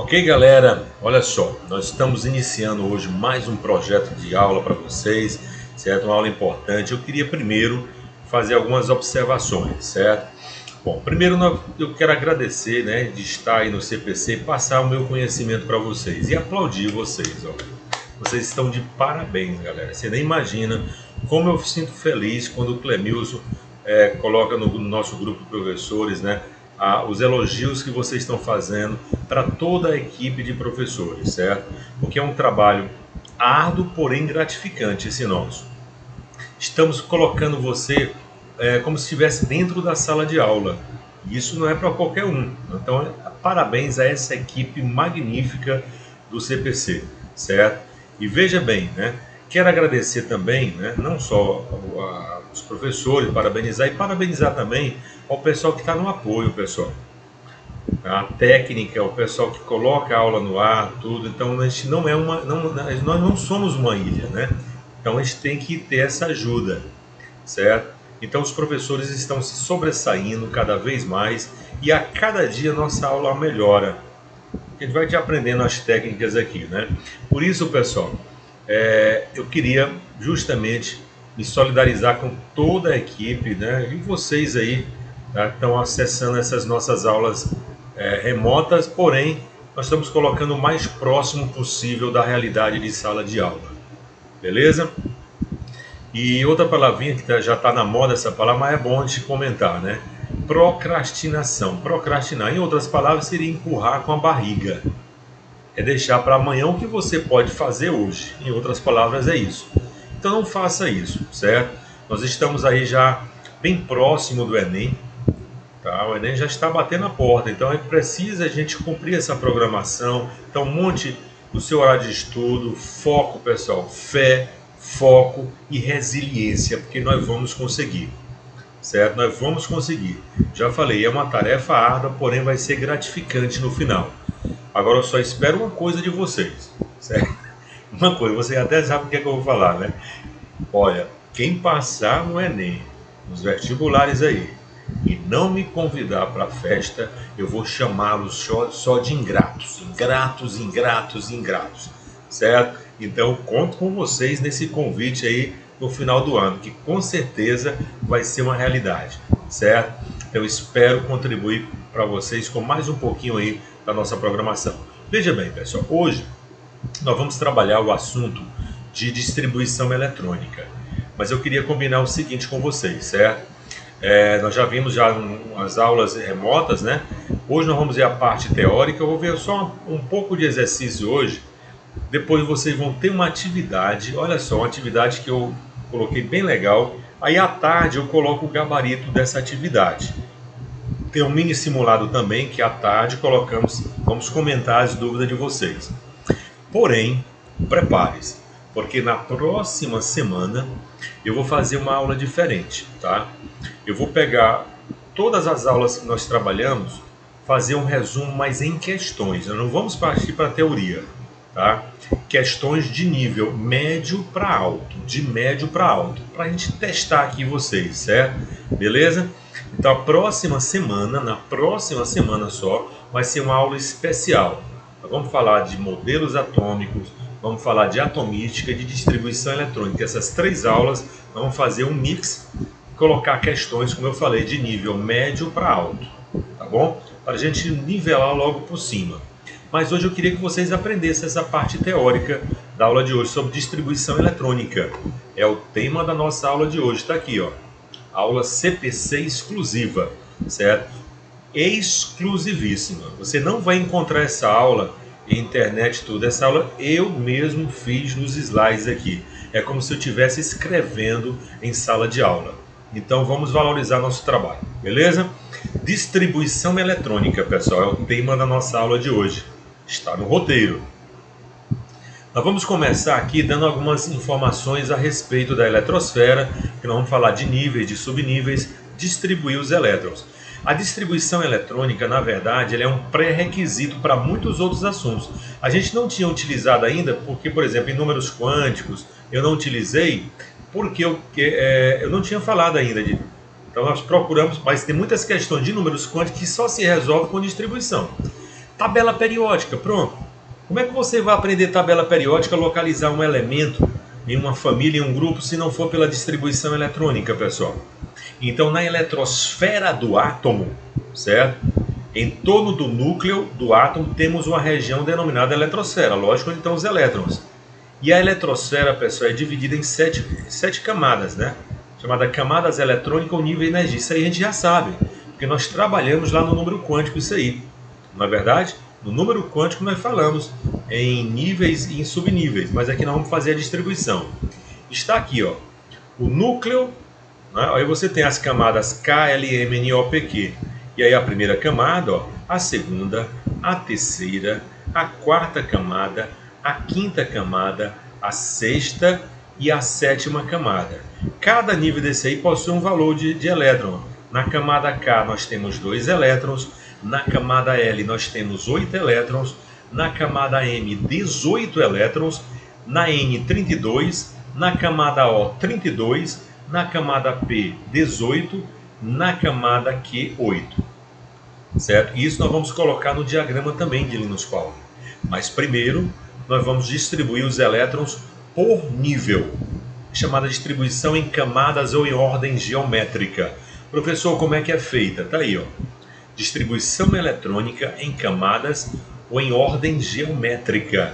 Ok, galera, olha só, nós estamos iniciando hoje mais um projeto de aula para vocês, certo? Uma aula importante. Eu queria primeiro fazer algumas observações, certo? Bom, primeiro eu quero agradecer, né, de estar aí no CPC e passar o meu conhecimento para vocês e aplaudir vocês, ó. Vocês estão de parabéns, galera. Você nem imagina como eu sinto feliz quando o Clemilson coloca no nosso grupo de professores, né, os elogios que vocês estão fazendo para toda a equipe de professores, certo? Porque é um trabalho árduo, porém gratificante esse nosso. Estamos colocando você como se estivesse dentro da sala de aula. Isso não é para qualquer um. Então, parabéns a essa equipe magnífica do CPC, certo? E veja bem, né? Quero agradecer também, né, não só os professores, parabenizar também ao pessoal que está no apoio, pessoal. A técnica, o pessoal que coloca a aula no ar, tudo. Então a gente não é nós não somos uma ilha, né? Então a gente tem que ter essa ajuda, certo? Então os professores estão se sobressaindo cada vez mais e a cada dia nossa aula melhora. A gente vai te aprendendo as técnicas aqui, né? Por isso, pessoal, eu queria justamente me solidarizar com toda a equipe, né? E vocês aí, tá, que estão acessando essas nossas aulas remotas, porém nós estamos colocando o mais próximo possível da realidade de sala de aula, beleza? E outra palavrinha que já está na moda essa palavra, mas é bom de comentar, né? Procrastinação. Procrastinar, em outras palavras, seria empurrar com a barriga. É deixar para amanhã o que você pode fazer hoje. Em outras palavras, é isso. Então não faça isso, certo? Nós estamos aí já bem próximo do Enem. Tá? O Enem já está batendo a porta, então é preciso a gente cumprir essa programação. Então monte o seu horário de estudo, foco, pessoal, fé, foco e resiliência, porque nós vamos conseguir, certo? Nós vamos conseguir. Já falei, é uma tarefa árdua, porém vai ser gratificante no final. Agora eu só espero uma coisa de vocês, certo? Uma coisa, você até sabe o que é que eu vou falar, né? Olha, quem passar no Enem, nos vestibulares aí, e não me convidar para a festa, eu vou chamá-los só de ingratos. Ingratos, certo? Então conto com vocês nesse convite aí no final do ano, que com certeza vai ser uma realidade, certo? Eu espero contribuir para vocês com mais um pouquinho aí da nossa programação. Veja bem, pessoal, hoje nós vamos trabalhar o assunto de distribuição eletrônica, mas eu queria combinar o seguinte com vocês, certo? Nós já vimos as aulas remotas, né? Hoje nós vamos ver a parte teórica. Eu vou ver só um pouco de exercício hoje. Depois vocês vão ter uma atividade. Olha só, uma atividade que eu coloquei bem legal. Aí à tarde eu coloco o gabarito dessa atividade. Tem um mini simulado também que à tarde vamos comentar as dúvidas de vocês. Porém, prepare-se, porque na próxima semana eu vou fazer uma aula diferente, tá? Eu vou pegar todas as aulas que nós trabalhamos, fazer um resumo, mas em questões. Nós não vamos partir para a teoria, tá? Questões de nível médio para alto, de médio para alto, para a gente testar aqui vocês, certo? Beleza? Então na próxima semana só, vai ser uma aula especial. Nós vamos falar de modelos atômicos, vamos falar de atomística e de distribuição eletrônica. Essas três aulas nós vamos fazer um mix, colocar questões, como eu falei, de nível médio para alto, tá bom? Para a gente nivelar logo por cima. Mas hoje eu queria que vocês aprendessem essa parte teórica da aula de hoje sobre distribuição eletrônica. É o tema da nossa aula de hoje, está aqui, ó. Aula CPC exclusiva, certo? Exclusivíssima. Você não vai encontrar essa aula em internet tudo. Essa aula eu mesmo fiz nos slides aqui. É como se eu estivesse escrevendo em sala de aula. Então vamos valorizar nosso trabalho, beleza? Distribuição eletrônica, pessoal, é o tema da nossa aula de hoje. Está no roteiro. Nós vamos começar aqui dando algumas informações a respeito da eletrosfera, que nós vamos falar de níveis, de subníveis, distribuir os elétrons. A distribuição eletrônica, na verdade, ela é um pré-requisito para muitos outros assuntos. A gente não tinha utilizado ainda, porque, por exemplo, em números quânticos, eu não utilizei, porque eu não tinha falado ainda de. Então nós procuramos, mas tem muitas questões de números quânticos que só se resolve com distribuição. Tabela periódica, pronto. Como é que você vai aprender tabela periódica, localizar um elemento em uma família, em um grupo, se não for pela distribuição eletrônica, pessoal? Então, na eletrosfera do átomo, certo? Em torno do núcleo do átomo temos uma região denominada eletrosfera, lógico, onde estão os elétrons. E a eletrosfera, pessoal, é dividida em sete camadas, né? Chamada camadas eletrônicas ou nível de energia. Isso aí a gente já sabe, porque nós trabalhamos lá no número quântico isso aí. Não é verdade? No número quântico nós falamos em níveis e em subníveis, mas aqui nós vamos fazer a distribuição. Está aqui, ó, o núcleo, né? Aí você tem as camadas K, L, M, N, O, P, Q. E aí a primeira camada, ó, a segunda, a terceira, a quarta camada, a quinta camada, a sexta e a sétima camada. Cada nível desse aí possui um valor de elétron. Na camada K nós temos 2 elétrons, na camada L nós temos 8 elétrons, na camada M 18 elétrons, na N 32, na camada O 32, na camada P 18, na camada Q 8. Certo? Isso nós vamos colocar no diagrama também de Linus Pauling. Mas primeiro nós vamos distribuir os elétrons por nível, chamada distribuição em camadas ou em ordem geométrica. Professor, como é que é feita? Tá aí, ó. Distribuição eletrônica em camadas ou em ordem geométrica.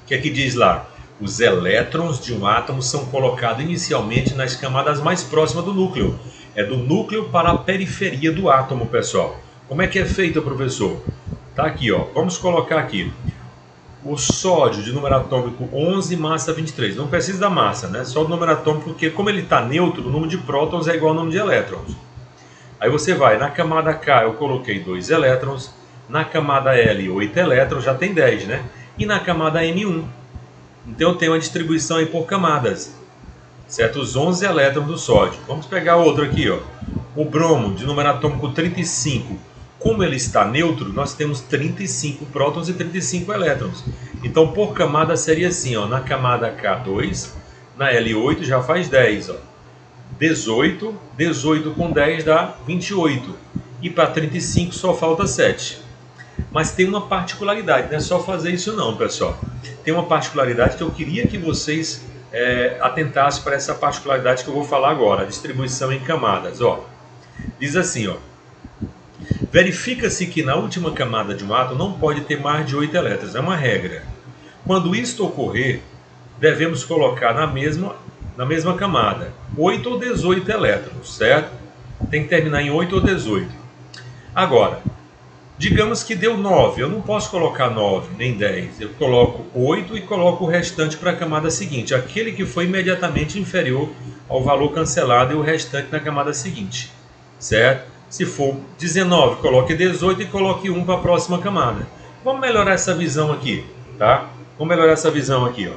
O que é que diz lá? Os elétrons de um átomo são colocados inicialmente nas camadas mais próximas do núcleo. É do núcleo para a periferia do átomo, pessoal. Como é que é feito, professor? Tá aqui, ó. Vamos colocar aqui. O sódio de número atômico 11, massa 23. Não precisa da massa, né? Só o número atômico, porque como ele está neutro, o número de prótons é igual ao número de elétrons. Aí você vai, na camada K eu coloquei 2 elétrons, na camada L 8 elétrons, já tem 10, né? E na camada M 1. Então eu tenho uma distribuição aí por camadas, certo? Os 11 elétrons do sódio. Vamos pegar outro aqui, ó. O bromo de número atômico 35. Como ele está neutro, nós temos 35 prótons e 35 elétrons. Então por camada seria assim, ó, na camada K2, na L8 já faz 10, ó. 18, 18 com 10 dá 28. E para 35 só falta 7. Mas tem uma particularidade, não é só fazer isso não, pessoal. Tem uma particularidade que eu queria que vocês atentassem para essa particularidade que eu vou falar agora, a distribuição em camadas. Ó. Diz assim, ó. Verifica-se que na última camada de um átomo não pode ter mais de 8 elétrons, é uma regra. Quando isto ocorrer, devemos colocar na mesma camada 8 ou 18 elétrons, certo? Tem que terminar em 8 ou 18. Agora, digamos que deu 9, eu não posso colocar 9 nem 10, eu coloco 8 e coloco o restante para a camada seguinte, aquele que foi imediatamente inferior ao valor cancelado e o restante na camada seguinte, certo? Se for 19, coloque 18 e coloque 1 para a próxima camada. Vamos melhorar essa visão aqui, tá? Vamos melhorar essa visão aqui, ó.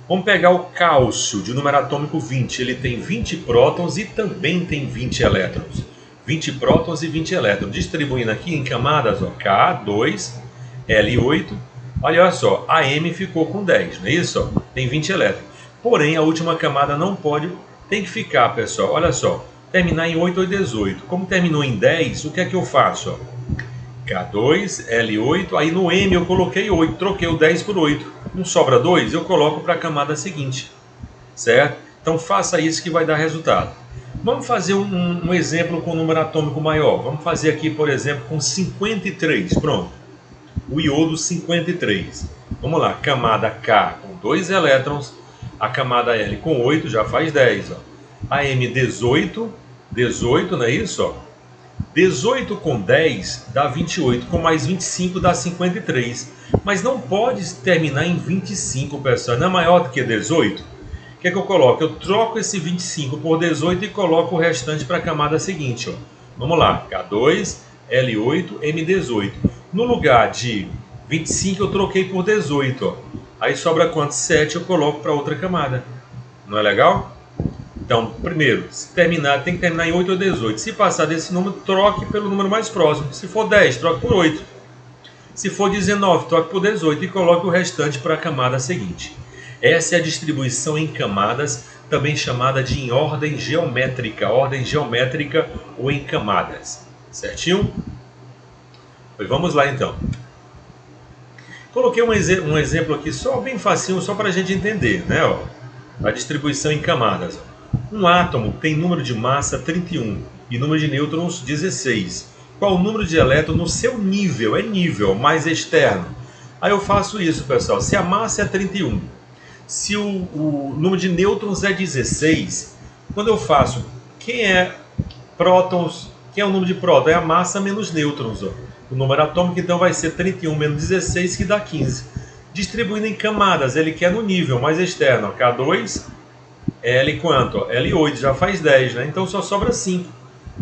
Vamos pegar o cálcio de número atômico 20. Ele tem 20 prótons e também tem 20 elétrons. 20 prótons e 20 elétrons. Distribuindo aqui em camadas, ó, K2, L8. Olha só, a M ficou com 10, não é isso? Ó? Tem 20 elétrons. Porém, a última camada não pode, tem que ficar, pessoal. Olha só, terminar em 8 ou 18. Como terminou em 10, o que é que eu faço? Ó? K2, L8, aí no M eu coloquei 8, troquei o 10 por 8. Não sobra 2, eu coloco para a camada seguinte, certo? Então faça isso que vai dar resultado. Vamos fazer um exemplo com número atômico maior. Vamos fazer aqui, por exemplo, com 53, pronto. O iodo 53. Vamos lá, camada K com 2 elétrons, a camada L com 8, já faz 10. Ó. A M 18, 18, não é isso? Ó? 18 com 10 dá 28, com mais 25 dá 53. Mas não pode terminar em 25, pessoal. Não é maior do que 18? O que é que eu coloco? Eu troco esse 25 por 18 e coloco o restante para a camada seguinte. Ó. Vamos lá, K2, L8, M18. No lugar de 25 eu troquei por 18. Ó. Aí sobra quanto? 7 eu coloco para outra camada. Não é legal? Então, primeiro, se terminar, tem que terminar em 8 ou 18. Se passar desse número, troque pelo número mais próximo. Se for 10, troque por 8. Se for 19, troque por 18 e coloque o restante para a camada seguinte. Essa é a distribuição em camadas, também chamada de em ordem geométrica ou em camadas. Certinho? Pois vamos lá então. Coloquei um exemplo aqui só bem facinho, só para a gente entender, né? Ó, a distribuição em camadas. Um átomo tem número de massa 31 e número de nêutrons 16. Qual o número de elétrons no seu nível? É nível, mais externo. Aí eu faço isso, pessoal. Se a massa é 31, se o número de nêutrons é 16, quando eu faço quem é prótons, quem é o número de prótons? É a massa menos nêutrons. Ó. O número atômico então vai ser 31 menos 16, que dá 15. Distribuindo em camadas, ele quer no nível mais externo. Ó. K2, L quanto? Ó? L8, já faz 10, né? Então só sobra 5.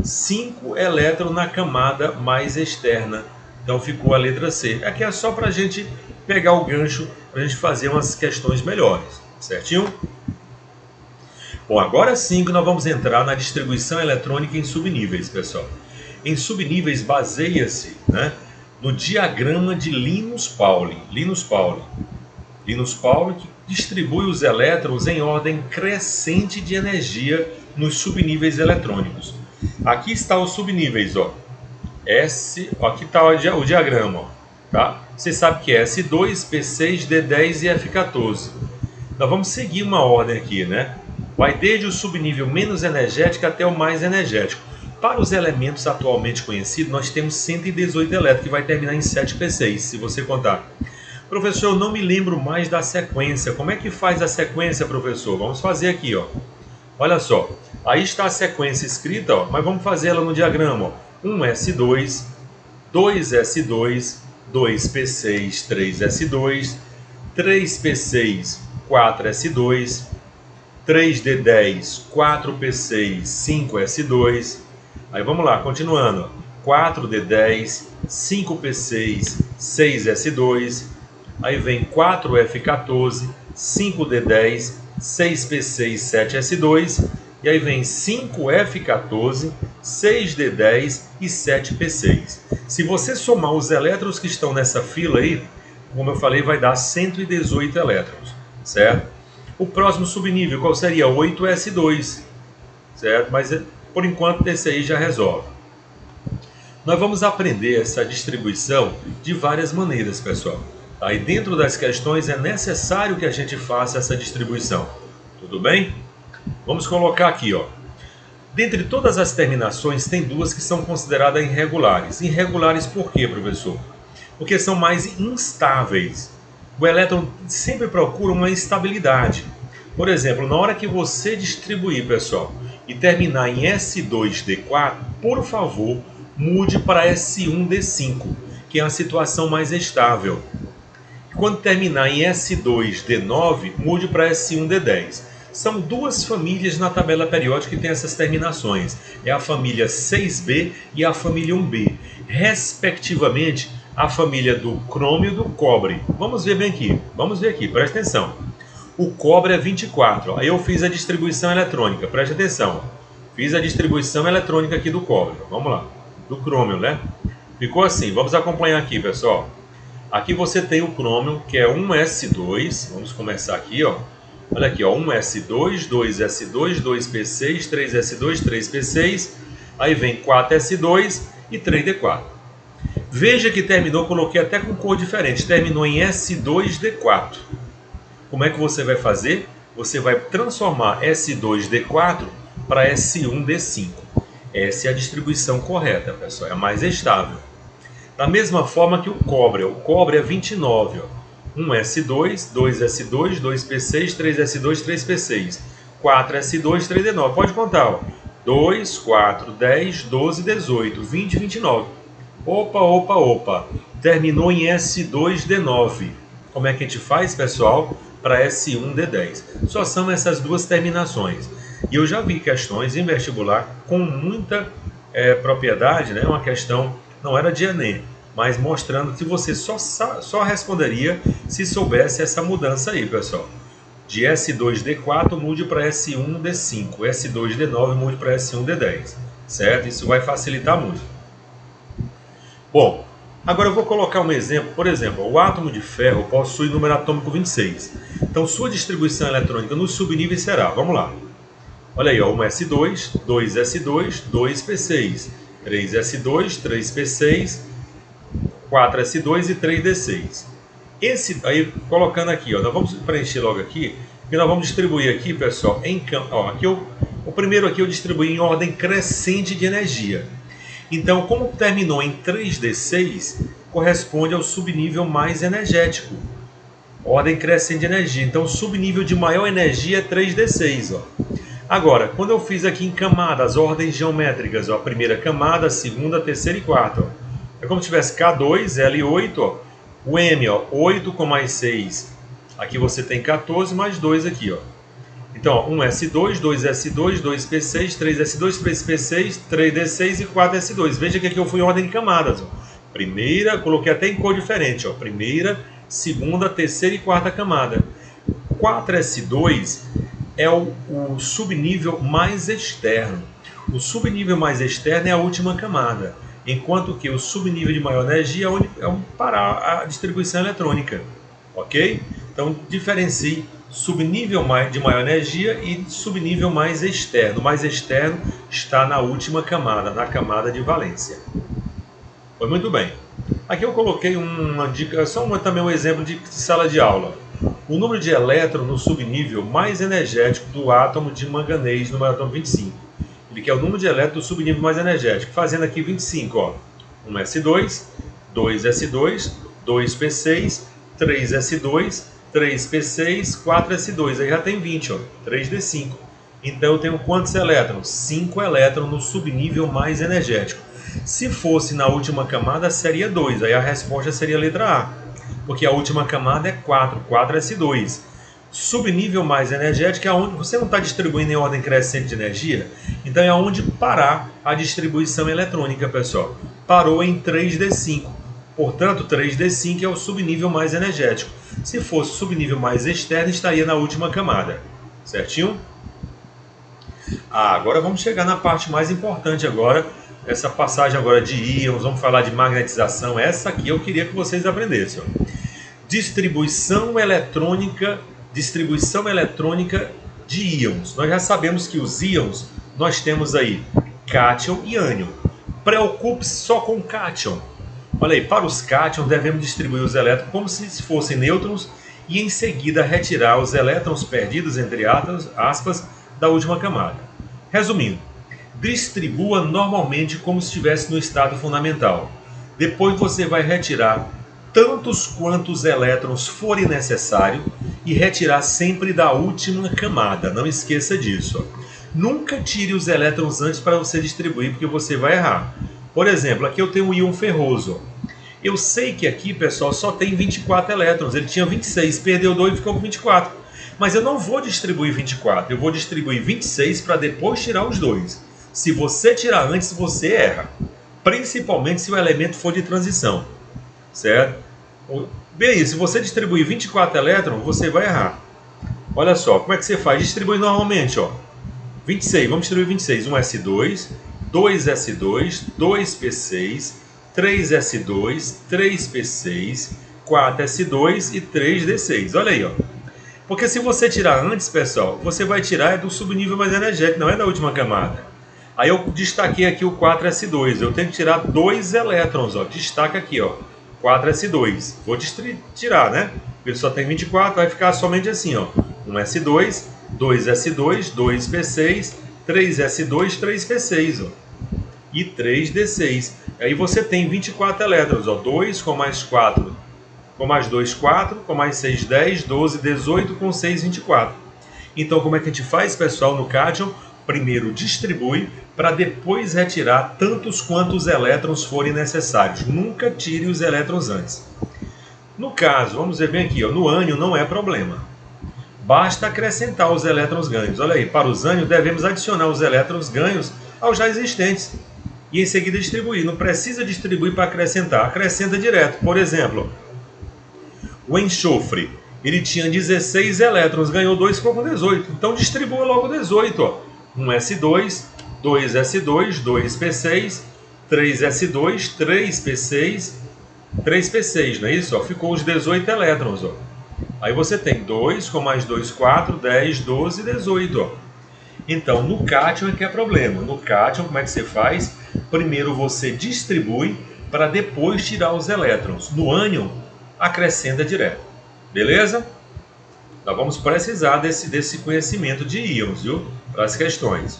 5 elétrons na camada mais externa. Então ficou a letra C. Aqui é só para a gente pegar o gancho, para a gente fazer umas questões melhores. Certinho? Bom, agora sim que nós vamos entrar na distribuição eletrônica em subníveis, pessoal. Em subníveis baseia-se, né, no diagrama de Linus Pauling. Linus Pauling que distribui os elétrons em ordem crescente de energia nos subníveis eletrônicos. Aqui está os subníveis, ó. Aqui está o diagrama, ó, tá? Você sabe que é S2, P6, D10 e F14. Nós vamos seguir uma ordem aqui, né? Vai desde o subnível menos energético até o mais energético. Para os elementos atualmente conhecidos, nós temos 118 elétrons, que vai terminar em 7P6, se você contar. Professor, eu não me lembro mais da sequência. Como é que faz a sequência, professor? Vamos fazer aqui, ó. Olha só. Aí está a sequência escrita, ó, mas vamos fazer ela no diagrama. Ó. 1S2, 2S2, 2P6, 3S2, 3P6, 4S2, 3D10, 4P6, 5S2. Aí vamos lá, continuando. 4D10, 5P6, 6S2. Aí vem 4F14, 5D10, 6P6, 7S2. E aí vem 5F14, 6D10 e 7P6. Se você somar os elétrons que estão nessa fila aí, como eu falei, vai dar 118 elétrons, certo? O próximo subnível, qual seria? 8S2, certo? Mas por enquanto esse aí já resolve. Nós vamos aprender essa distribuição de várias maneiras, pessoal. Aí dentro das questões é necessário que a gente faça essa distribuição. Tudo bem? Vamos colocar aqui, ó. Dentre todas as terminações, tem duas que são consideradas irregulares. Irregulares por quê, professor? Porque são mais instáveis. O elétron sempre procura uma estabilidade. Por exemplo, na hora que você distribuir, pessoal, e terminar em S2D4, por favor, mude para S1D5, que é uma situação mais estável. Quando terminar em S2D9, mude para S1D10. São duas famílias na tabela periódica que tem essas terminações. É a família 6B e a família 1B. Respectivamente, a família do crômio e do cobre. Vamos ver bem aqui. Vamos ver aqui, presta atenção. O cobre é 24. Aí eu fiz a distribuição eletrônica. Presta atenção. Fiz a distribuição eletrônica aqui do cobre. Vamos lá. Do crômio, né? Ficou assim. Vamos acompanhar aqui, pessoal. Aqui você tem o crômio, que é 1S2. Vamos começar aqui, ó. Olha aqui, ó, 1S2, 2S2, 2P6, 3S2, 3P6, aí vem 4S2 e 3D4. Veja que terminou, coloquei até com cor diferente, terminou em S2D4. Como é que você vai fazer? Você vai transformar S2D4 para S1D5. Essa é a distribuição correta, pessoal, é a mais estável. Da mesma forma que o cobre é 29, ó. 1S2, 2S2, 2P6, 3S2, 3P6, 4S2, 3D9. Pode contar, ó. 2, 4, 10, 12, 18, 20, 29. Opa. Terminou em S2D9. Como é que a gente faz, pessoal, para S1D10? Só são essas duas terminações. E eu já vi questões em vestibular com muita propriedade, né? Uma questão, não era de Enem, mas mostrando que você só responderia se soubesse essa mudança aí, pessoal. De S2D4 mude para S1D5, S2D9 mude para S1D10, certo? Isso vai facilitar muito. Bom, agora eu vou colocar um exemplo. Por exemplo, o átomo de ferro possui número atômico 26. Então sua distribuição eletrônica nos subníveis será, vamos lá. Olha aí, ó, 1S2, 2S2, 2P6, 3S2, 3P6, 4s2 e 3d6. Esse aí, colocando aqui, ó, nós vamos preencher logo aqui, e nós vamos distribuir aqui, pessoal, o primeiro aqui eu distribuí em ordem crescente de energia. Então, como terminou em 3d6, corresponde ao subnível mais energético. Ordem crescente de energia. Então, o subnível de maior energia é 3d6. Ó. Agora, quando eu fiz aqui em camadas, ordens geométricas, ó, a primeira camada, a segunda, a terceira e quarta. Ó. É como se tivesse K2, L8, ó, o M, ó, 8 com mais 6. Aqui você tem 14 mais 2 aqui. Ó. Então, ó, 1s2, 2s2, 2p6, 3s2, 3p6, 3d6 e 4s2. Veja que aqui eu fui em ordem de camadas. Ó. Primeira, coloquei até em cor diferente. Ó. Primeira, segunda, terceira e quarta camada. 4s2 é o subnível mais externo. O subnível mais externo é a última camada. Enquanto que o subnível de maior energia é onde parar a distribuição eletrônica. Ok? Então, diferencie subnível de maior energia e subnível mais externo. O mais externo está na última camada, na camada de valência. Foi muito bem. Aqui eu coloquei uma dica, também um exemplo de sala de aula. O número de elétrons no subnível mais energético do átomo de manganês no átomo 25. Ele quer o número de elétrons do subnível mais energético. Fazendo aqui 25, ó. 1s2, 2s2, 2p6, 3s2, 3p6, 4s2. Aí já tem 20, ó. 3d5. Então eu tenho quantos elétrons? 5 elétrons no subnível mais energético. Se fosse na última camada, seria 2. Aí a resposta seria a letra A. Porque a última camada é 4, 4s2. Subnível mais energético é onde você não está distribuindo em ordem crescente de energia. Então é onde parar a distribuição eletrônica, pessoal. Parou em 3d5. Portanto, 3d5 é o subnível mais energético. Se fosse o subnível mais externo, estaria na última camada. Certinho? Agora vamos chegar na parte mais importante agora. Essa passagem agora de íons, vamos falar de magnetização. Essa aqui eu queria que vocês aprendessem. Ó. Distribuição eletrônica de íons. Nós já sabemos que os íons, nós temos aí cátion e ânion. Preocupe-se só com cátion. Olha aí, para os cátions devemos distribuir os elétrons como se fossem nêutrons e em seguida retirar os elétrons perdidos, entre aspas, da última camada. Resumindo, distribua normalmente como se estivesse no estado fundamental. Depois você vai retirar tantos quantos elétrons forem necessários e retirar sempre da última camada. Não esqueça disso. Nunca tire os elétrons antes para você distribuir, porque você vai errar. Por exemplo, aqui eu tenho um íon ferroso. Eu sei que aqui, pessoal, só tem 24 elétrons. Ele tinha 26, perdeu 2 e ficou com 24. Mas eu não vou distribuir 24, eu vou distribuir 26 para depois tirar os 2. Se você tirar antes, você erra. Principalmente se o elemento for de transição. Certo? Bem, se você distribuir 24 elétrons, você vai errar. Olha só, como é que você faz? Distribui normalmente, ó. 26, vamos distribuir 26. 1s2, 2s2, 2p6, 3s2, 3p6, 4s2 e 3d6. Olha aí, ó. Porque se você tirar antes, pessoal, você vai tirar do subnível mais energético, não é da última camada. Aí eu destaquei aqui o 4s2. Eu tenho que tirar 2 elétrons, ó. Destaca aqui, ó. 4s2. Vou tirar, né? Ele só tem 24, vai ficar somente assim, ó. 1s2, 2s2, 2p6, 3s2, 3p6, ó. E 3d6. Aí você tem 24 elétrons, ó. 2 com mais 4, com mais 2, 4, com mais 6, 10, 12, 18, com 6, 24. Então, como é que a gente faz, pessoal, no cátion? Primeiro distribui, para depois retirar tantos quantos elétrons forem necessários. Nunca tire os elétrons antes. No caso, vamos ver bem aqui, ó, no ânion não é problema. Basta acrescentar os elétrons ganhos. Olha aí, para os ânions devemos adicionar os elétrons ganhos aos já existentes. E em seguida distribuir. Não precisa distribuir para acrescentar. Acrescenta direto. Por exemplo, o enxofre, ele tinha 16 elétrons, ganhou 2, ficou com 18. Então distribua logo 18. Ó. 1s2, 2s2, 2p6, 3s2, 3p6, 3p6, não é isso? Ó, ficou os 18 elétrons. Ó. Aí você tem 2 com mais 2, 4, 10, 12, 18. Ó. Então, no cátion é que é problema. No cátion, como é que você faz? Primeiro você distribui para depois tirar os elétrons. No ânion, acrescenta direto. Beleza? Nós vamos precisar desse conhecimento de íons, viu? Para as questões.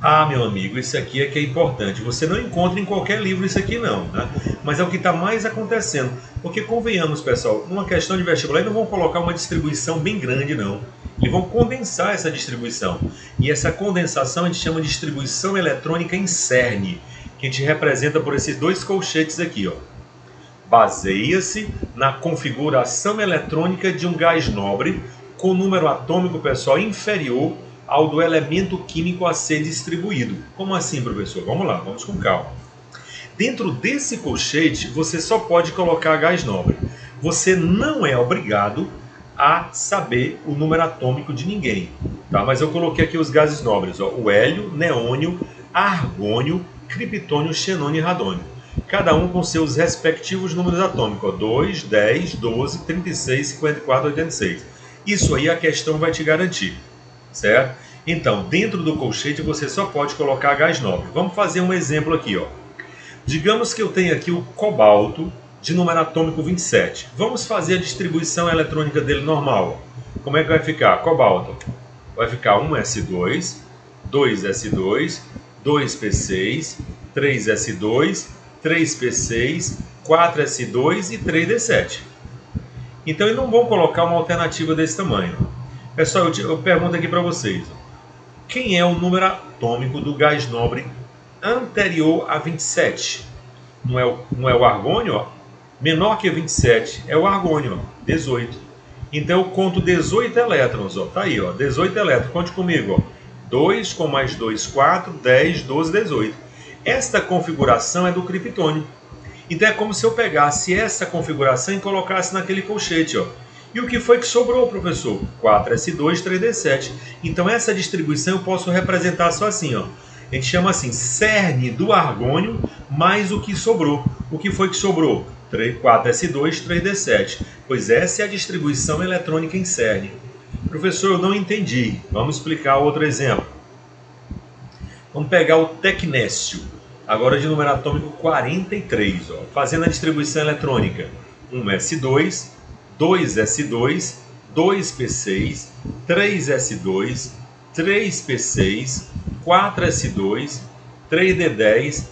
Ah, meu amigo, isso aqui é que é importante. Você não encontra em qualquer livro isso aqui não, né? Mas é o que está mais acontecendo. Porque convenhamos, pessoal, numa questão de vestibular, eles não vão colocar uma distribuição bem grande, não. Eles vão condensar essa distribuição. E essa condensação a gente chama de distribuição eletrônica em cerne, que a gente representa por esses dois colchetes aqui, ó. Baseia-se na configuração eletrônica de um gás nobre com número atômico, pessoal, inferior ao do elemento químico a ser distribuído. Como assim, professor? Vamos lá, vamos com calma. Dentro desse colchete, você só pode colocar gás nobre. Você não é obrigado a saber o número atômico de ninguém, tá? Mas eu coloquei aqui os gases nobres, ó, o hélio, neônio, argônio, criptônio, xenônio e radônio. Cada um com seus respectivos números atômicos, ó, 2, 10, 12, 36, 54, 86. Isso aí a questão vai te garantir, certo? Então, dentro do colchete você só pode colocar gás nobre. Vamos fazer um exemplo aqui, ó. Digamos que eu tenho aqui o cobalto de número atômico 27. Vamos fazer a distribuição eletrônica dele normal. Como é que vai ficar? Cobalto vai ficar 1s2, 2s2, 2p6, 3s2, 3p6, 4s2 e 3d7. Então eles não vão colocar uma alternativa desse tamanho. Pessoal, eu pergunto aqui para vocês. Quem é o número atômico do gás nobre anterior a 27? Não é o argônio? Ó? Menor que 27 é o argônio, ó, 18. Então eu conto 18 elétrons. Ó, tá aí, ó, 18 elétrons. Conte comigo. Ó. 2 com mais 2, 4, 10, 12, 18. Esta configuração é do criptônio. Então é como se eu pegasse essa configuração e colocasse naquele colchete, ó. E o que foi que sobrou, professor? 4s2, 3d7. Então essa distribuição eu posso representar só assim, ó. A gente chama assim, cerne do argônio mais o que sobrou. O que foi que sobrou? 4s2, 3d7. Pois essa é a distribuição eletrônica em cerne. Professor, eu não entendi. Vamos explicar outro exemplo. Vamos pegar o tecnécio. Agora de número atômico 43. Ó. Fazendo a distribuição eletrônica. 1s2, 2s2, 2p6, 3s2, 3p6, 4s2, 3d10,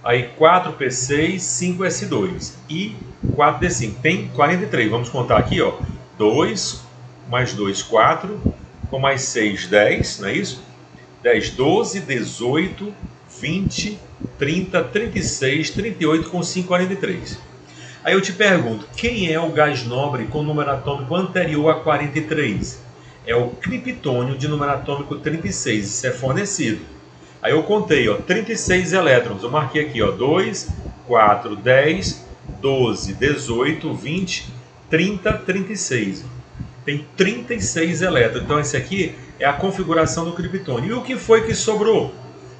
aí 4p6, 5s2 e 4d5. Tem 43. Vamos contar aqui, ó. 2 mais 2, 4, com mais 6, 10, não é isso? 10, 12, 18, 20, 30, 36, 38 com 5, 43. Aí eu te pergunto, quem é o gás nobre com número atômico anterior a 43? É o criptônio de número atômico 36, isso é fornecido. Aí eu contei, ó, 36 elétrons, eu marquei aqui, ó, 2, 4, 10, 12, 18, 20, 30, 36. Tem 36 elétrons, então esse aqui é a configuração do criptônio. E o que foi que sobrou?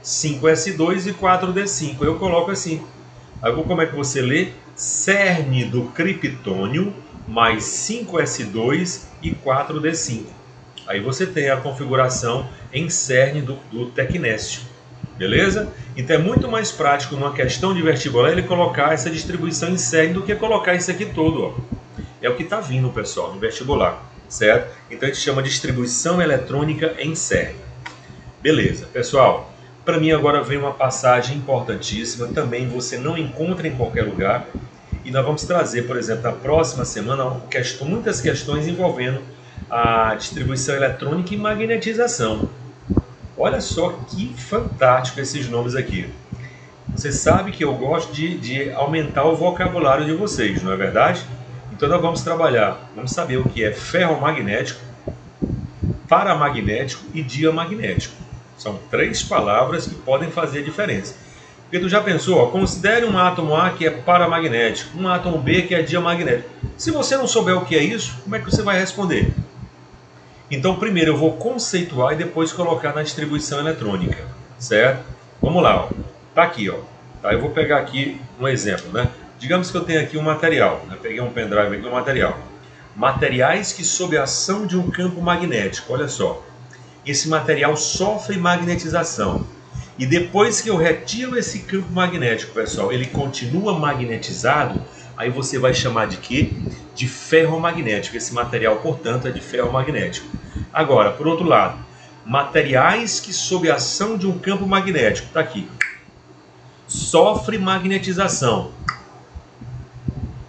5s2 e 4d5, eu coloco assim. Aí como é que você lê? Cerne do criptônio mais 5s2 e 4d5. Aí você tem a configuração em cerne do tecnécio. Beleza? Então é muito mais prático numa questão de vestibular ele colocar essa distribuição em cerne do que colocar isso aqui todo. Ó. É o que está vindo, pessoal, no vestibular. Certo? Então a gente chama de distribuição eletrônica em cerne. Beleza, pessoal. Para mim agora vem uma passagem importantíssima. Também você não encontra em qualquer lugar. E nós vamos trazer, por exemplo, na próxima semana, muitas questões envolvendo a distribuição eletrônica e magnetização. Olha só que fantástico esses nomes aqui. Você sabe que eu gosto de aumentar o vocabulário de vocês, não é verdade? Então nós vamos trabalhar, vamos saber o que é ferromagnético, paramagnético e diamagnético. São 3 palavras que podem fazer diferença. Porque tu já pensou, ó, considere um átomo A que é paramagnético, um átomo B que é diamagnético. Se você não souber o que é isso, como é que você vai responder? Então primeiro eu vou conceituar e depois colocar na distribuição eletrônica, certo? Vamos lá, ó. Tá aqui, ó. Tá, eu vou pegar aqui um exemplo, né? Digamos que eu tenho aqui um material, né? Peguei um pendrive aqui, um material. Materiais que sob a ação de um campo magnético, olha só. Esse material sofre magnetização. E depois que eu retiro esse campo magnético, pessoal, ele continua magnetizado, aí você vai chamar de quê? De ferromagnético. Esse material, portanto, é de ferromagnético. Agora, por outro lado, materiais que sob a ação de um campo magnético, está aqui, sofre magnetização.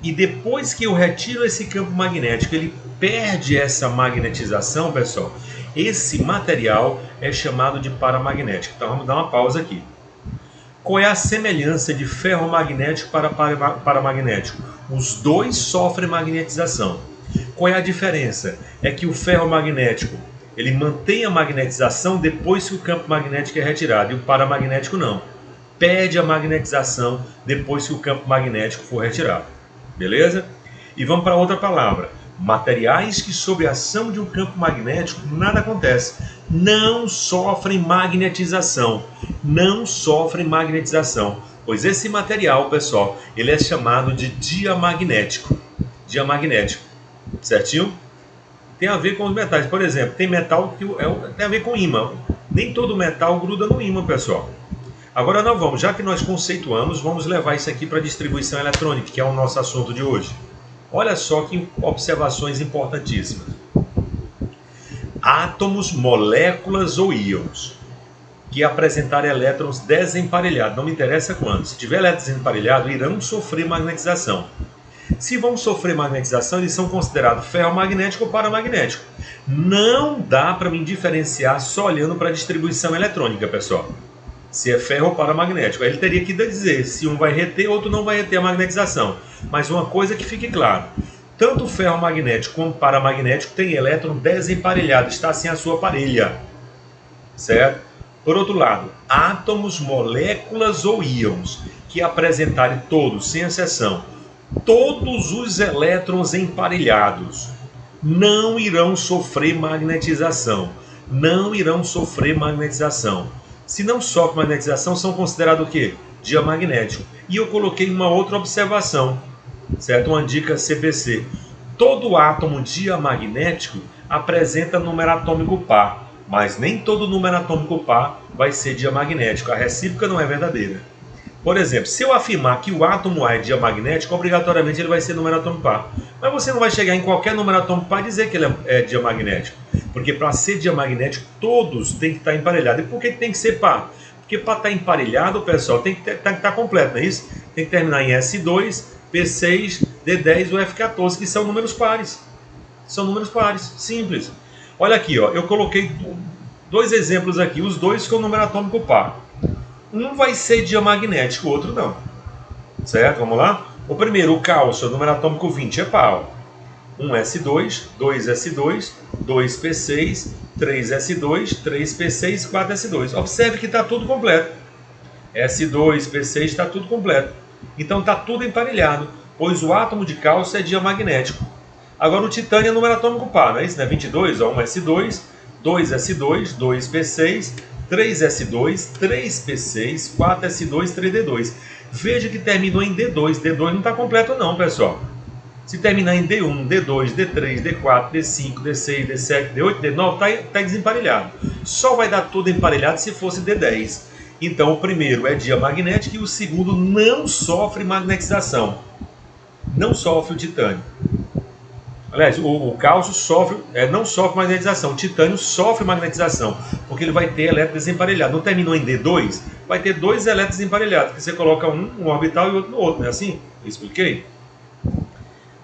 E depois que eu retiro esse campo magnético, ele perde essa magnetização, pessoal. Esse material é chamado de paramagnético. Então vamos dar uma pausa aqui. Qual é a semelhança de ferromagnético para paramagnético? Os dois sofrem magnetização. Qual é a diferença? É que o ferromagnético ele mantém a magnetização depois que o campo magnético é retirado, e o paramagnético não. Perde a magnetização depois que o campo magnético for retirado. Beleza? E vamos para outra palavra. Materiais que sob a ação de um campo magnético nada acontece. Não sofrem magnetização. Não sofrem magnetização. Pois esse material, pessoal, ele é chamado de diamagnético. Diamagnético. Certinho? Tem a ver com os metais. Por exemplo, tem metal que tem a ver com ímã. Nem todo metal gruda no ímã, pessoal. Agora nós vamos, já que nós conceituamos, vamos levar isso aqui para a distribuição eletrônica, que é o nosso assunto de hoje. Olha só que observações importantíssimas. Átomos, moléculas ou íons que apresentarem elétrons desemparelhados, não me interessa quando. Se tiver elétrons desemparelhados, irão sofrer magnetização. Se vão sofrer magnetização, eles são considerados ferromagnético ou paramagnético. Não dá para me diferenciar só olhando para a distribuição eletrônica, pessoal. Se é ferro ou paramagnético. Aí ele teria que dizer se um vai reter, outro não vai reter a magnetização. Mas uma coisa que fique claro, tanto o ferromagnético como o paramagnético tem elétron desemparelhado, está sem a sua parelha. Certo? Por outro lado, átomos, moléculas ou íons que apresentarem todos, sem exceção, todos os elétrons emparelhados, não irão sofrer magnetização. Não irão sofrer magnetização. Se não sofre magnetização, são considerados o quê? Diamagnético. E eu coloquei uma outra observação, certo? Uma dica CPC. Todo átomo diamagnético apresenta número atômico par, mas nem todo número atômico par vai ser diamagnético. A recíproca não é verdadeira. Por exemplo, se eu afirmar que o átomo A é diamagnético, obrigatoriamente ele vai ser número atômico par. Mas você não vai chegar em qualquer número atômico par e dizer que ele é diamagnético. Porque para ser diamagnético, todos têm que estar emparelhados. E por que tem que ser par? Porque para estar emparelhado, pessoal, tem que estar completo, não é isso? Tem que terminar em S2, P6, D10 ou F14, que são números pares. São números pares, simples. Olha aqui, ó, eu coloquei dois exemplos aqui, os dois com número atômico par. Um vai ser diamagnético, o outro não. Certo? Vamos lá? O primeiro, o cálcio, o número atômico 20, é par. 1s2, 2s2, 2p6, 3s2, 3p6, 4s2. Observe que está tudo completo. S2, P6 está tudo completo. Então está tudo emparelhado, pois o átomo de cálcio é diamagnético. Agora o titânio é número atômico par, não é isso? Né? 22, ó, 1s2, 2s2, 2p6, 3s2, 3p6, 4s2, 3d2. Veja que terminou em D2. D2 não está completo não, pessoal. Se terminar em D1, D2, D3, D4, D5, D6, D7, D8, D9, está desemparelhado. Só vai dar tudo emparelhado se fosse D10. Então o primeiro é diamagnético e o segundo não sofre magnetização. Não sofre o titânio. Aliás, o cálcio não sofre magnetização. O titânio sofre magnetização, porque ele vai ter elétron desemparelhado. Não terminou em D2? Vai ter dois elétrons desemparelhados, que você coloca um orbital e outro no outro, não é assim? Eu expliquei?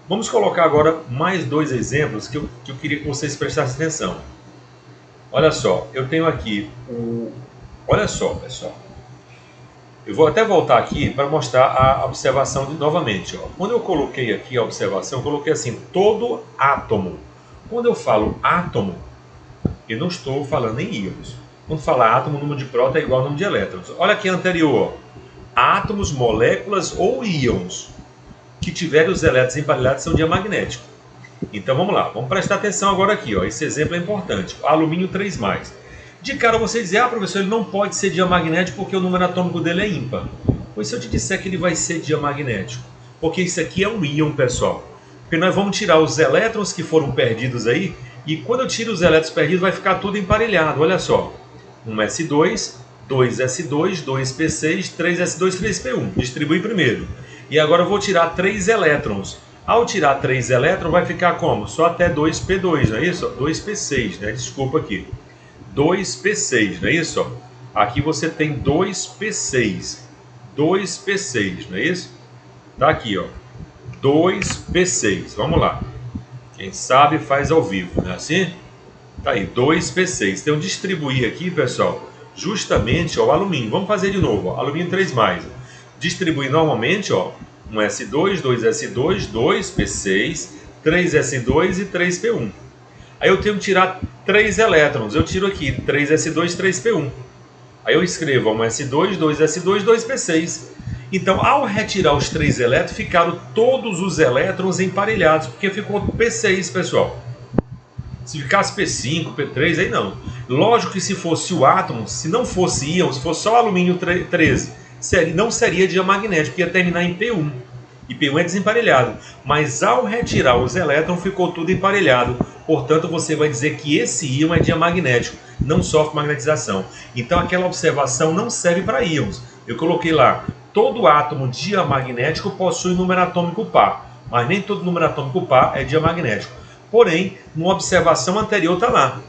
Vamos colocar agora mais dois exemplos que eu queria que vocês prestassem atenção. Olha só, eu tenho aqui Olha só, pessoal. Eu vou até voltar aqui para mostrar a observação novamente. Ó. Quando eu coloquei aqui a observação, eu coloquei assim, todo átomo. Quando eu falo átomo, eu não estou falando em íons. Quando fala átomo, o número de prótons é igual ao número de elétrons. Olha aqui anterior, ó. Átomos, moléculas ou íons que tiverem os elétrons emparelhados são diamagnéticos. Então vamos lá, vamos prestar atenção agora aqui, ó. Esse exemplo é importante. Alumínio 3+. De cara você dizer, professor, ele não pode ser diamagnético porque o número atômico dele é ímpar. Pois se eu te disser que ele vai ser diamagnético, porque isso aqui é um íon, pessoal. Porque nós vamos tirar os elétrons que foram perdidos aí, e quando eu tiro os elétrons perdidos vai ficar tudo emparelhado, olha só. 1s2, 2s2, 2p6, 3s2, 3p1. Distribui primeiro. E agora eu vou tirar 3 elétrons. Ao tirar 3 elétrons, vai ficar como? Só até 2p2, não é isso? 2p6, né? Desculpa aqui. 2p6, não é isso? Aqui você tem 2p6. 2p6, não é isso? Tá aqui, ó. 2p6. Vamos lá. Quem sabe faz ao vivo, não é assim? Tá aí, 2p6. Então, distribuir aqui, pessoal, justamente, ó, o alumínio. Vamos fazer de novo, ó. Alumínio 3+. Distribuir normalmente, ó, 1s2, 2s2, 2p6, 3s2 e 3p1. Aí eu tenho que tirar 3 elétrons. Eu tiro aqui 3s2, 3p1. Aí eu escrevo 1s2, 2s2, 2p6. Então, ao retirar os 3 elétrons, ficaram todos os elétrons emparelhados, porque ficou P6, pessoal. Se ficasse P5, P3, aí não. Lógico que se fosse o átomo, se não fosse íon, se fosse só alumínio 13, não seria diamagnético, ia terminar em P1. E P1 é desemparelhado. Mas ao retirar os elétrons, ficou tudo emparelhado. Portanto, você vai dizer que esse íon é diamagnético, não sofre magnetização. Então, aquela observação não serve para íons. Eu coloquei lá, todo átomo diamagnético possui número atômico par, mas nem todo número atômico par é diamagnético. Porém, numa observação anterior está lá,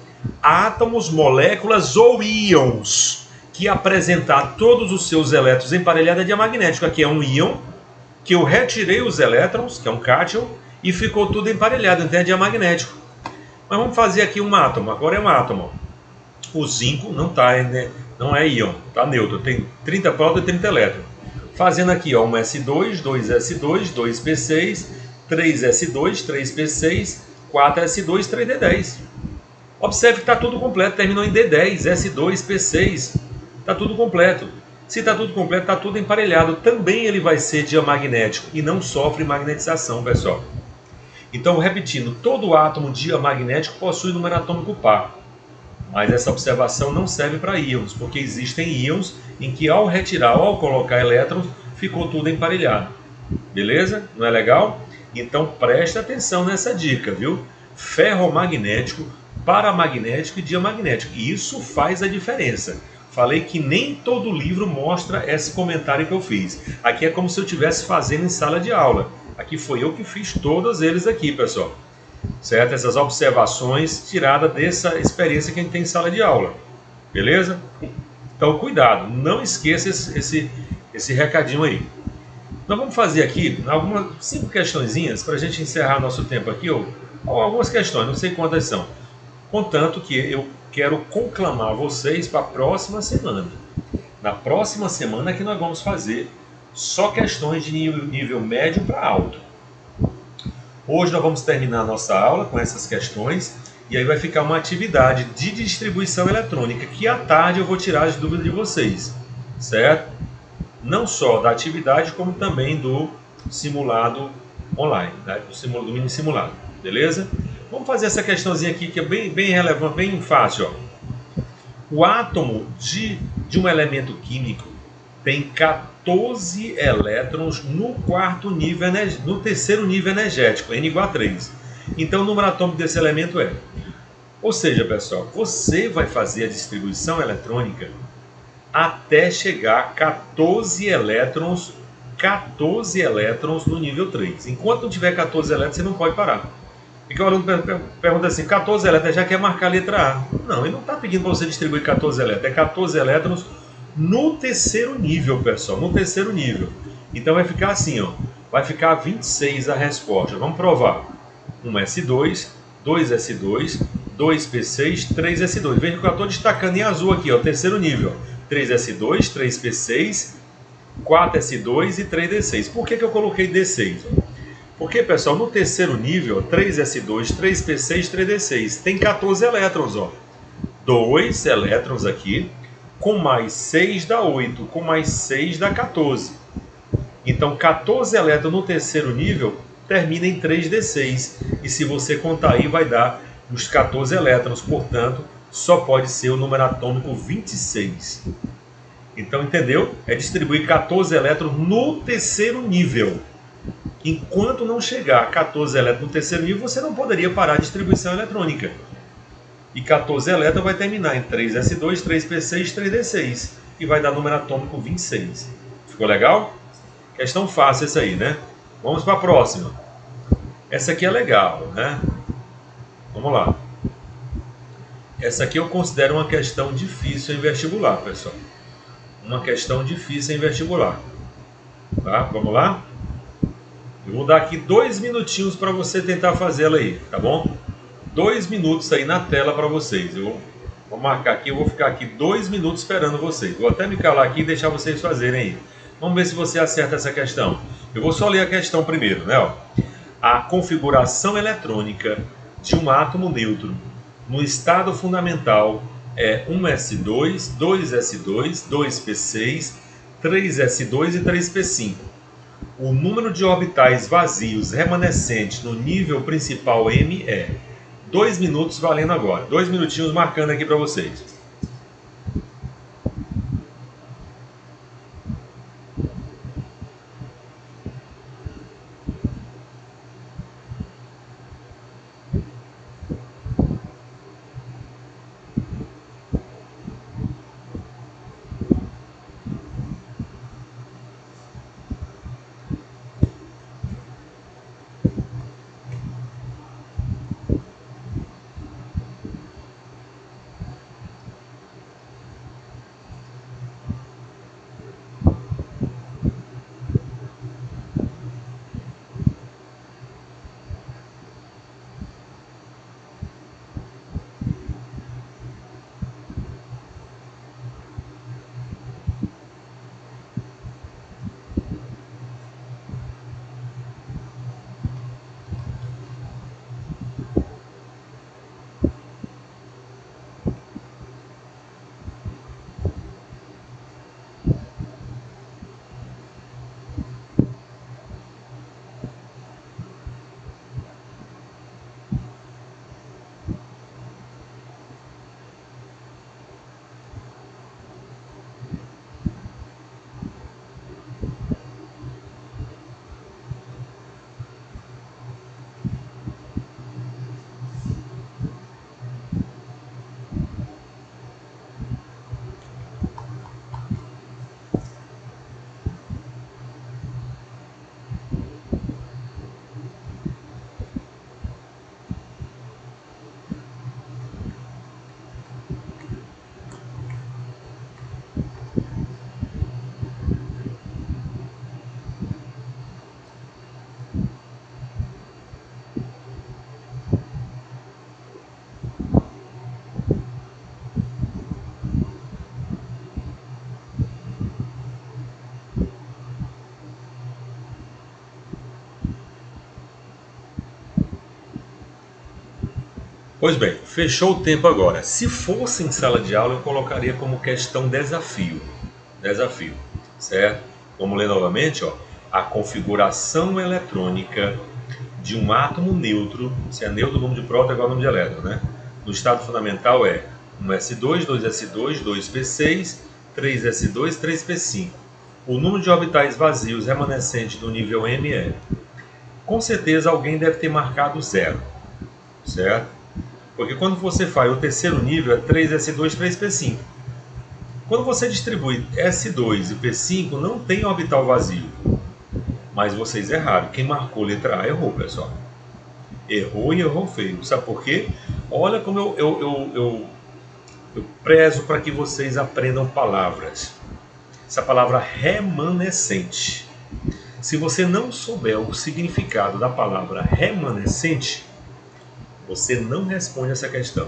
átomos, moléculas ou íons que apresentar todos os seus elétrons emparelhados é diamagnético. Aqui é um íon, que eu retirei os elétrons, que é um cátion, e ficou tudo emparelhado, então é diamagnético. Mas vamos fazer aqui um átomo, agora é um átomo. O zinco não, não é íon, está neutro, tem 30 prótons e 30 elétrons. Fazendo aqui, ó, 1s2, 2s2, 2p6, 3s2, 3p6, 4s2, 3d10. Observe que está tudo completo, terminou em d10, s2, p6, está tudo completo. Se está tudo completo, está tudo emparelhado. Também ele vai ser diamagnético e não sofre magnetização, pessoal. Então, repetindo, todo átomo diamagnético possui número atômico par. Mas essa observação não serve para íons, porque existem íons em que ao retirar ou ao colocar elétrons, ficou tudo emparelhado. Beleza? Não é legal? Então preste atenção nessa dica, viu? Ferromagnético, paramagnético e diamagnético. E isso faz a diferença. Falei que nem todo livro mostra esse comentário que eu fiz. Aqui é como se eu estivesse fazendo em sala de aula. Aqui foi eu que fiz todos eles aqui, pessoal. Certo? Essas observações tiradas dessa experiência que a gente tem em sala de aula. Beleza? Então, cuidado. Não esqueça esse recadinho aí. Nós vamos fazer aqui algumas 5 questõezinhas para a gente encerrar nosso tempo aqui. Ou algumas questões, não sei quantas são. Contanto que eu quero conclamar vocês para a próxima semana. Na próxima semana que nós vamos fazer só questões de nível médio para alto. Hoje nós vamos terminar a nossa aula com essas questões e aí vai ficar uma atividade de distribuição eletrônica que à tarde eu vou tirar as dúvidas de vocês, certo? Não só da atividade como também do simulado online, né? do mini simulado, beleza? Vamos fazer essa questãozinha aqui que é bem relevante, bem fácil. Ó. O átomo de um elemento químico tem 14 elétrons no terceiro nível energético, N igual a 3. Então o número atômico desse elemento é. Ou seja, pessoal, você vai fazer a distribuição eletrônica até chegar a 14 elétrons no nível 3. Enquanto não tiver 14 elétrons, você não pode parar. Porque o aluno pergunta assim, 14 elétrons, já quer marcar a letra A. Não, ele não está pedindo para você distribuir 14 elétrons, é 14 elétrons no terceiro nível, pessoal, no terceiro nível. Então vai ficar assim, ó, vai ficar 26 a resposta. Vamos provar. 1s2, 2s2, 2p6, 3s2. Veja que eu estou destacando em azul aqui, ó, terceiro nível. 3s2, 3p6, 4s2 e 3d6. Por que eu coloquei d6? Porque, pessoal, no terceiro nível, 3s2, 3p6, 3d6, tem 14 elétrons, ó. 2 elétrons aqui, com mais 6 dá 8, com mais 6 dá 14. Então, 14 elétrons no terceiro nível termina em 3d6. E se você contar aí, vai dar os 14 elétrons. Portanto, só pode ser o número atômico 26. Então, entendeu? É distribuir 14 elétrons no terceiro nível. Enquanto não chegar a 14 elétrons no terceiro nível, você não poderia parar a distribuição eletrônica. E 14 elétrons vai terminar em 3s2, 3p6, 3d6. e vai dar número atômico 26. Ficou legal? Questão fácil essa aí, né? Vamos para a próxima. Essa aqui é legal, né? Vamos lá. Essa aqui eu considero uma questão difícil em vestibular, pessoal. Uma questão difícil em vestibular. Tá? Vamos lá? Eu vou dar aqui 2 minutinhos para você tentar fazê-la aí, tá bom? 2 minutos aí na tela para vocês. Vou marcar aqui, eu vou ficar aqui 2 minutos esperando vocês. Vou até me calar aqui e deixar vocês fazerem aí. Vamos ver se você acerta essa questão. Eu vou só ler a questão primeiro, né? Ó. A configuração eletrônica de um átomo neutro no estado fundamental é 1s2, 2s2, 2p6, 3s2 e 3p5. O número de orbitais vazios remanescentes no nível principal M é 2 minutos valendo agora. 2 minutinhos marcando aqui para vocês. Pois bem, fechou o tempo agora. Se fosse em sala de aula, eu colocaria como questão desafio. Desafio, certo? Vamos ler novamente, ó. A configuração eletrônica de um átomo neutro, se é neutro, o número de próton é igual ao número de elétron, né? No estado fundamental é 1s2, 2s2, 2p6, 3s2, 3p5. O número de orbitais vazios remanescentes no nível M é... Com certeza alguém deve ter marcado 0, certo? Porque quando você faz o terceiro nível é 3s2, 3p5. Quando você distribui S2 e P5, não tem orbital vazio. Mas vocês erraram. Quem marcou letra A errou, pessoal. Errou e errou feio. Sabe por quê? Olha como eu prezo para que vocês aprendam palavras. Essa palavra remanescente. Se você não souber o significado da palavra remanescente, você não responde essa questão.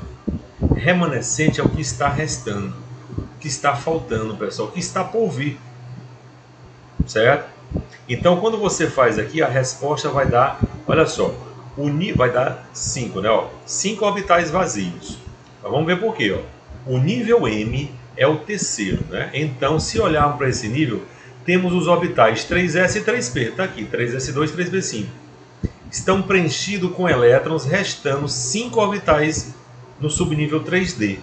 Remanescente é o que está restando, o que está faltando, pessoal, o que está por vir. Certo? Então, quando você faz aqui, a resposta vai dar, olha só, vai dar 5, né? 5 orbitais vazios. Mas vamos ver por quê. Ó. O nível M é o terceiro, né? Então, se olharmos para esse nível, temos os orbitais 3s e 3p. Está aqui, 3s2 e 3p5. Estão preenchidos com elétrons, restando 5 orbitais no subnível 3D.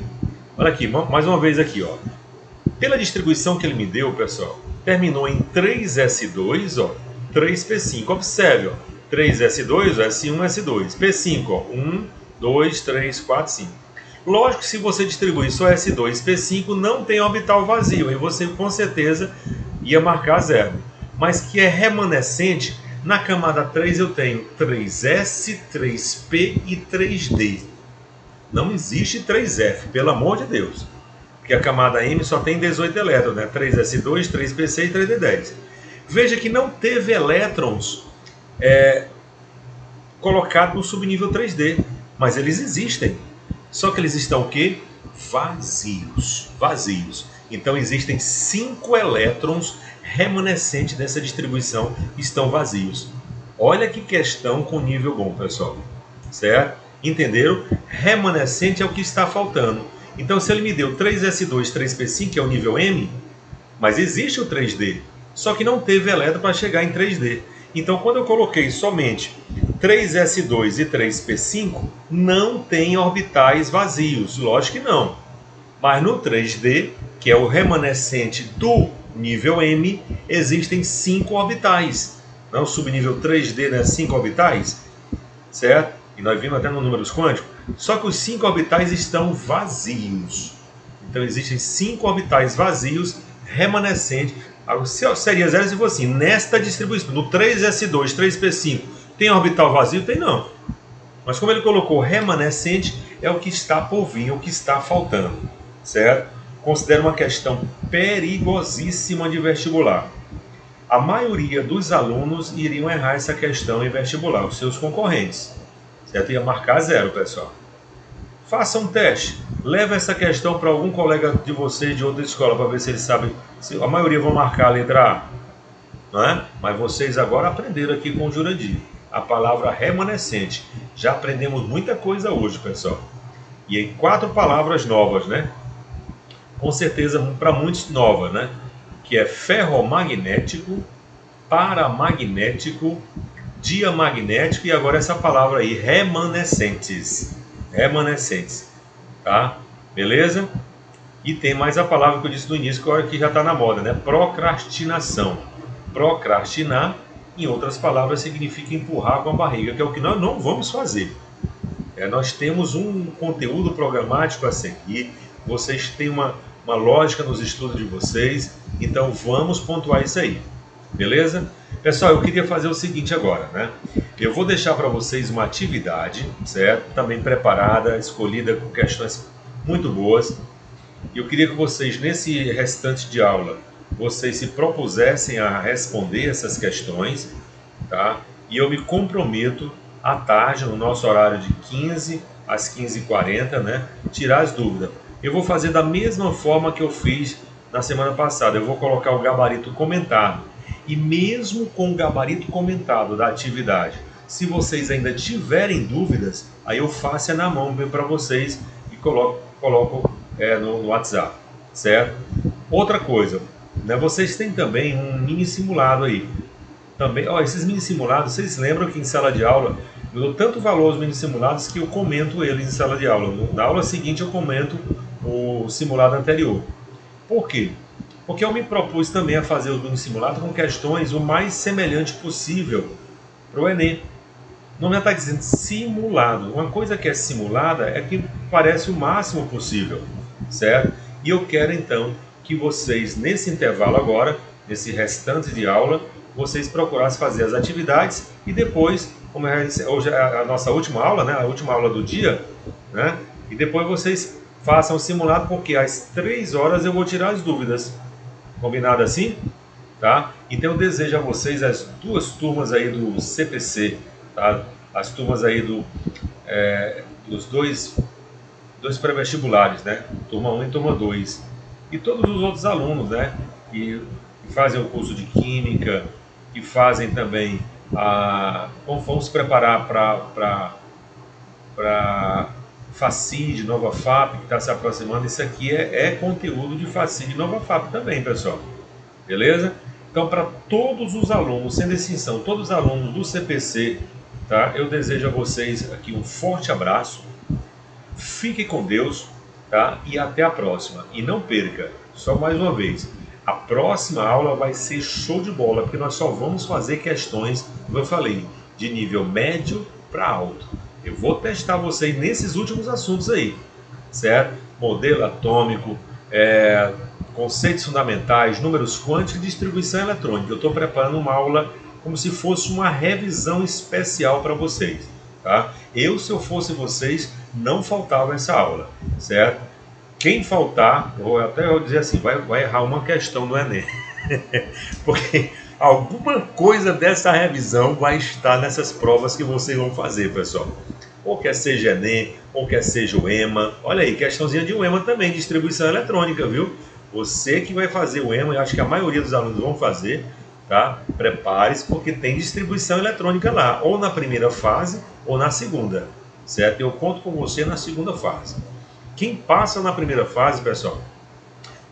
Olha aqui, mais uma vez aqui, ó. Pela distribuição que ele me deu, pessoal, terminou em 3s2, ó, 3p5. Observe, ó, 3s2, ó, S1, S2. P5, ó, 1, 2, 3, 4, 5. Lógico que se você distribuir só S2, P5, não tem orbital vazio, e você com certeza ia marcar 0. Mas que é remanescente, na camada 3 eu tenho 3S, 3P e 3D. Não existe 3F, pelo amor de Deus. Porque a camada M só tem 18 elétrons, né? 3S2, 3P6 e 3D10. Veja que não teve elétrons colocados no subnível 3D, mas eles existem. Só que eles estão o quê? Vazios. Vazios. Então existem 5 elétrons remanescentes dessa distribuição que estão vazios. Olha que questão com nível bom, pessoal. Certo? Entenderam? Remanescente é o que está faltando. Então se ele me deu 3S2, 3P5, que é o nível M, mas existe o 3D, só que não teve elétron para chegar em 3D. Então quando eu coloquei somente 3S2 e 3P5, não tem orbitais vazios, lógico que não. Mas no 3D, que é o remanescente do nível M, existem 5 orbitais. Não, o subnível 3D, né, 5 orbitais, certo? E nós vimos até no números quânticos. Só que os 5 orbitais estão vazios. Então existem 5 orbitais vazios remanescentes. Seria 0 se fosse assim, nesta distribuição, no 3S2, 3P5, tem orbital vazio? Tem não. Mas como ele colocou remanescente, é o que está por vir, é o que está faltando. Certo? Considero uma questão perigosíssima de vestibular. A maioria dos alunos iriam errar essa questão em vestibular, os seus concorrentes. Certo? Ia marcar 0, pessoal. Faça um teste. Leve essa questão para algum colega de vocês de outra escola para ver se eles sabem. A maioria vão marcar a letra A. Não é? Mas vocês agora aprenderam aqui com o Jurandir a palavra remanescente. Já aprendemos muita coisa hoje, pessoal. E em 4 palavras novas, né? Com certeza para muitos nova, né? Que é ferromagnético, paramagnético, diamagnético e agora essa palavra aí, remanescentes. Remanescentes, tá? Beleza? E tem mais a palavra que eu disse no início, que já está na moda, né? Procrastinação. Procrastinar, em outras palavras, significa empurrar com a barriga, que é o que nós não vamos fazer. Nós temos um conteúdo programático a seguir, vocês têm uma lógica nos estudos de vocês, então vamos pontuar isso aí, beleza? Pessoal, eu queria fazer o seguinte agora, né? Eu vou deixar para vocês uma atividade, certo? Também preparada, escolhida com questões muito boas. Eu queria que vocês, nesse restante de aula, vocês se propusessem a responder essas questões, tá? E eu me comprometo à tarde, no nosso horário de 15 às 15h40, né? Tirar as dúvidas. Eu vou fazer da mesma forma que eu fiz na semana passada. Eu vou colocar o gabarito comentado. E mesmo com o gabarito comentado da atividade, se vocês ainda tiverem dúvidas, aí eu faço na mão para vocês e coloco no WhatsApp, certo? Outra coisa, né, vocês têm também um mini simulado aí. Também, esses mini simulados, vocês lembram que em sala de aula eu dou tanto valor aos mini simulados que eu comento eles em sala de aula. Na aula seguinte eu comento o simulado anterior. Por quê? Porque eu me propus também a fazer o mini simulado com questões o mais semelhante possível para o Enem. Não já está dizendo simulado. Uma coisa que é simulada é que parece o máximo possível, certo? E eu quero então que vocês, nesse intervalo agora, nesse restante de aula, vocês procurassem fazer as atividades e depois, como hoje é a nossa última aula, né? A última aula do dia, né? E depois vocês façam o simulado, porque às 3 horas eu vou tirar as dúvidas. Combinado assim? Tá? Então eu desejo a vocês as 2 turmas aí do CPC, tá? As turmas aí dos dois pré-vestibulares, né? Turma 1 e turma 2. E todos os outros alunos, né? Que fazem o curso de Química, que fazem também vão se preparar para FACID, Nova FAP, que está se aproximando. Isso aqui é conteúdo de FACID e Nova FAP também, pessoal. Beleza? Então, para todos os alunos, sem distinção, todos os alunos do CPC, tá? Eu desejo a vocês aqui um forte abraço. Fiquem com Deus, tá? E até a próxima. E não perca, só mais uma vez, a próxima aula vai ser show de bola, porque nós só vamos fazer questões, como eu falei, de nível médio para alto. Eu vou testar vocês nesses últimos assuntos aí, certo? Modelo atômico, conceitos fundamentais, números quânticos e distribuição eletrônica. Eu estou preparando uma aula como se fosse uma revisão especial para vocês, tá? Se eu fosse vocês, não faltava essa aula, certo? Quem faltar, eu vou dizer assim, vai errar uma questão do Enem, porque alguma coisa dessa revisão vai estar nessas provas que vocês vão fazer, pessoal. Ou quer seja Enem, ou quer seja o EMA. Olha aí, questãozinha de um EMA também, distribuição eletrônica, viu? Você que vai fazer o EMA, eu acho que a maioria dos alunos vão fazer, tá? Prepare-se, porque tem distribuição eletrônica lá, ou na primeira fase, ou na segunda, certo? Eu conto com você na segunda fase. Quem passa na primeira fase, pessoal,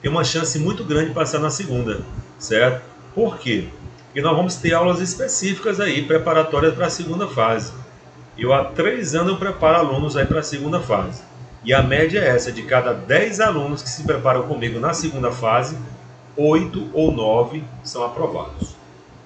tem uma chance muito grande de passar na segunda, certo? Por quê? Porque nós vamos ter aulas específicas aí, preparatórias para a segunda fase. Eu há 3 anos eu preparo alunos aí para a segunda fase. E a média é essa, de cada 10 alunos que se preparam comigo na segunda fase, 8 ou 9 são aprovados.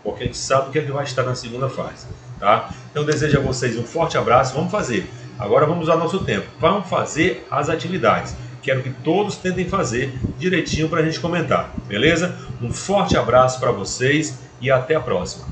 Porque a gente sabe o que é que vai estar na segunda fase, tá? Então eu desejo a vocês um forte abraço, vamos fazer. Agora vamos usar nosso tempo, vamos fazer as atividades. Quero que todos tentem fazer direitinho para a gente comentar, beleza? Um forte abraço para vocês e até a próxima.